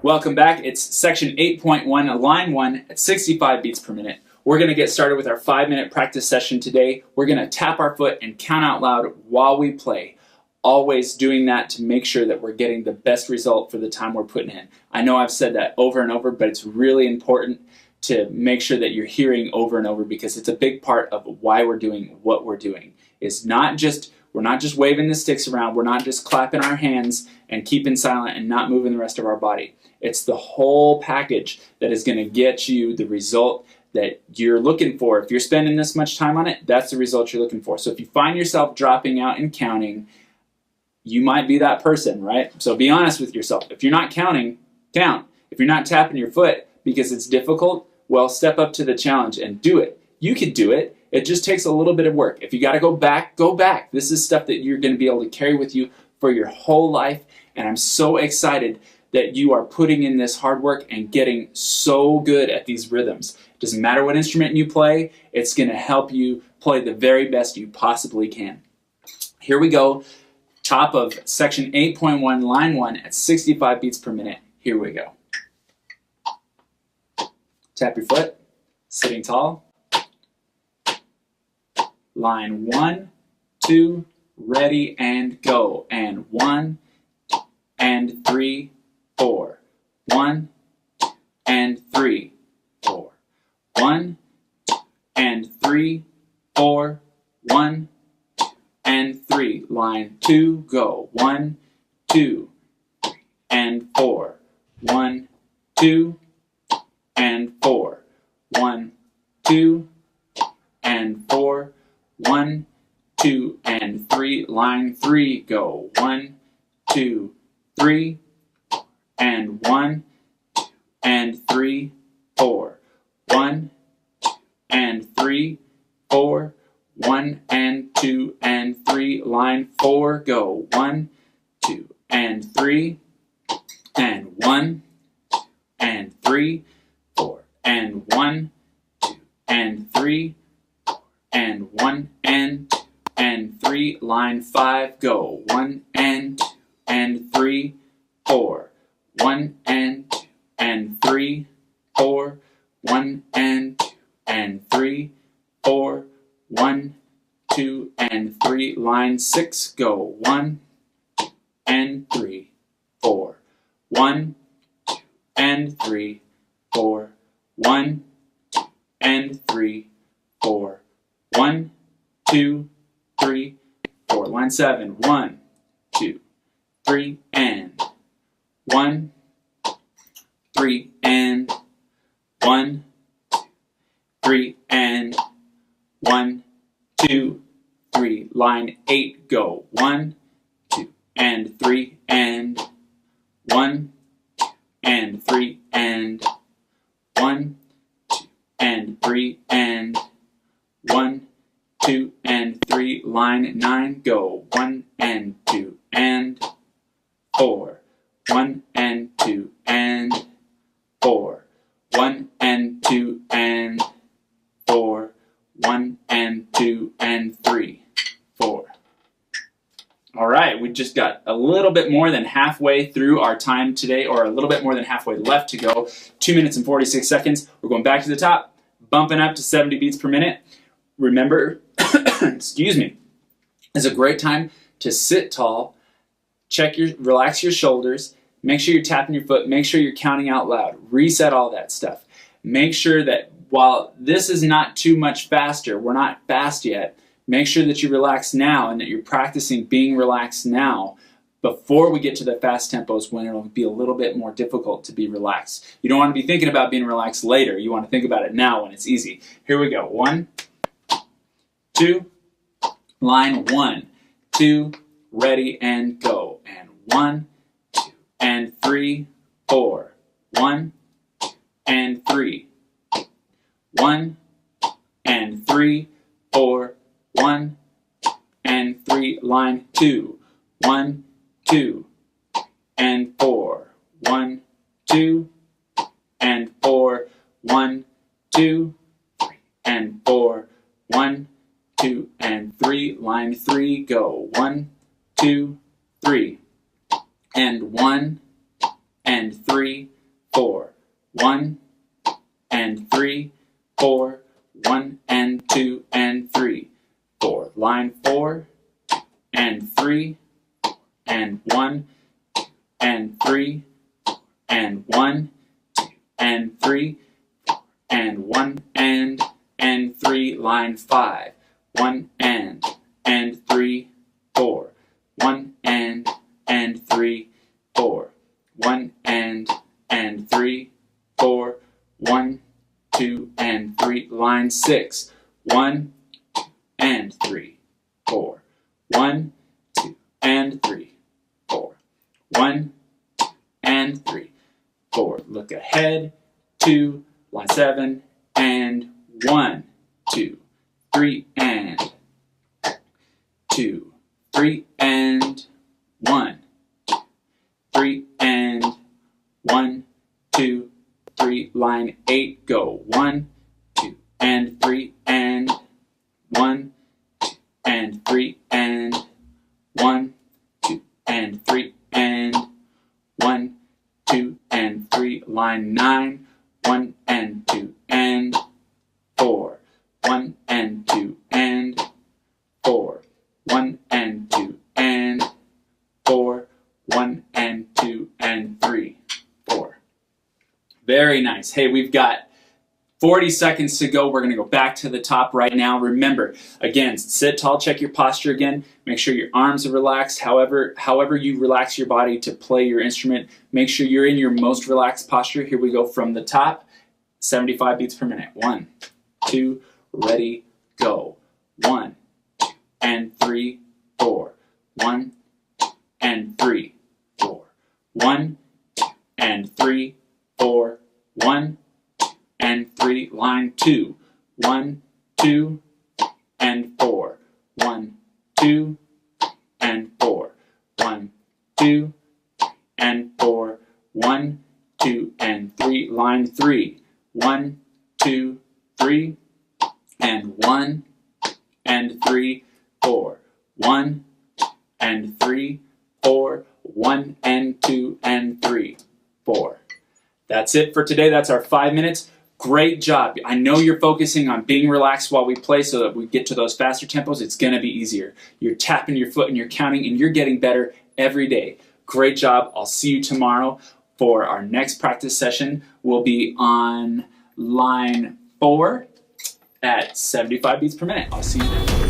Welcome back. It's section 8.1, line 1 at 65 beats per minute. We're going to get started with our 5-minute practice session today. We're going to tap our foot and count out loud while we play. Always doing that to make sure that we're getting the best result for the time we're putting in. I know I've said that over and over, but it's really important to make sure that you're hearing over and over because it's a big part of why we're doing what we're doing. We're not just waving the sticks around, we're not just clapping our hands and keeping silent and not moving the rest of our body. It's the whole package that is going to get you the result that you're looking for. If you're spending this much time on it, that's the result you're looking for. So if you find yourself dropping out and counting, you might be that person, right? So be honest with yourself. If you're not counting, count. If you're not tapping your foot because it's difficult, well, step up to the challenge and do it. You could do it. It just takes a little bit of work. If you got to go back, go back. This is stuff that you're going to be able to carry with you for your whole life, and I'm so excited that you are putting in this hard work and getting so good at these rhythms. It doesn't matter what instrument you play, it's going to help you play the very best you possibly can. Here we go, top of section 8.1, line 1 at 65 beats per minute. Here we go. Tap your foot, sitting tall. Line 1, 2, ready, and go. And 1, and 3, 4. 1, and 3, 4. 1, and 3, 4. 1, and 3. Line 2, go. 1, 2, and 4. 1, 2, and 4. 1, 2, and 4. 1, 2, and 3. Line 3, go. 1, 2, 3, and 1, 2, and 3, 4. 1, 2, and 3, 4. 1, and 2, and 3. Line 4, go. 1, 2, and 3, and 1, 2, and 3, 4. And 1, 2, and 3, 4. And 1, and 2, and 3. Line 5, go. 1, and 2, and 3, 4. 1, and 2, and 3, 4. 1, and 2, and 3, 4. 1, 2, and 3. Line 6, go. 1, 2, and 3, 4. 1, 2, and 3, 4. 1, 2, and 3, 4. 1, 2, 3, 4. Line 7. 1, 2, 3, and 1, 3, and 1, 2, 3, and 1, 2, 3. Line 8, go. 1, 2, and 3, and 1, 2, and 3, and 1, 2, and 3, and 1, 2, and 3. Line 9, go. 1, and 2, and 4. 1, and 2, and 4. 1, and 2, and 4. 1, and 2, and 3, 4. All right, we just got a little bit more than halfway through our time today, or a little bit more than halfway left to go. 2 minutes and 46 seconds. We're going back to the top, bumping up to 70 beats per minute. Remember, excuse me, it's a great time to sit tall, relax your shoulders, make sure you're tapping your foot, make sure you're counting out loud, reset all that stuff. Make sure that while this is not too much faster, we're not fast yet, make sure that you relax now and that you're practicing being relaxed now before we get to the fast tempos when it'll be a little bit more difficult to be relaxed. You don't want to be thinking about being relaxed later. You want to think about it now when it's easy. Here we go. 1, 2, line 1, 2, ready, and go. And 1, 2, and 3, 4. 1, 2, and 3. 1, and 3, 4. 1, 2, and 3. Line 2. 1, 2, and 4. 1, 2, and 4. 1, 2, 3, and 4. 1, 2, and 3. Line 3, go. 1, 2, 3. And 1, and 3, 4, 1 and 3, 4, 1 and 2 and 3, 4. Line 4 and 3 and 1 and 3 and 1 and 3 and 1 and 3. Line 5, 1 and 3, 4, 1 and 3, 4, 1 and 3, 4, 1, 2 and 3. Line 6, 1 and 3, 4, 1, 2 and 3, 4, 1 and 3, 4. Look ahead, 2, line 7 and 1, 2, 3 and 2, 3 and 1, 3 and 1, 2, 3. Line 8, go 1, 2 and 3 and 1, 2 and 3 and 1, 2 and 3 and 1, 2 and 3. Line 9, 1 and 2 and 4, 1 and 2 and 4, 1 and 2 and 4, 1 and 2 and 3, 4. Very nice. Hey, we've got 40 seconds to go. We're going to go back to the top right now. Remember, again, sit tall, check your posture again. Make sure your arms are relaxed. However you relax your body to play your instrument, make sure you're in your most relaxed posture. Here we go from the top, 75 beats per minute. 1, 2, ready, go. 1, 2 and 3, 4, 1, 2 and 3, 4, 1, 2 and 3, 4, 1, 2 and 3. Line 2, 1, 2 and 4, 1, 2 and 4, 1, 2 and 4, 1, 2 and 3. Line 3, 1, 2, 3 and 1 and 3, 4, 1 and 3, 4, 1 and 2 and 3, 4. That's it for today. That's our 5 minutes. Great job. I know you're focusing on being relaxed while we play so that we get to those faster tempos. It's going to be easier. You're tapping your foot and you're counting and you're getting better every day. Great job. I'll see you tomorrow for our next practice session. We'll be on line 4 at 75 beats per minute. I'll see you then.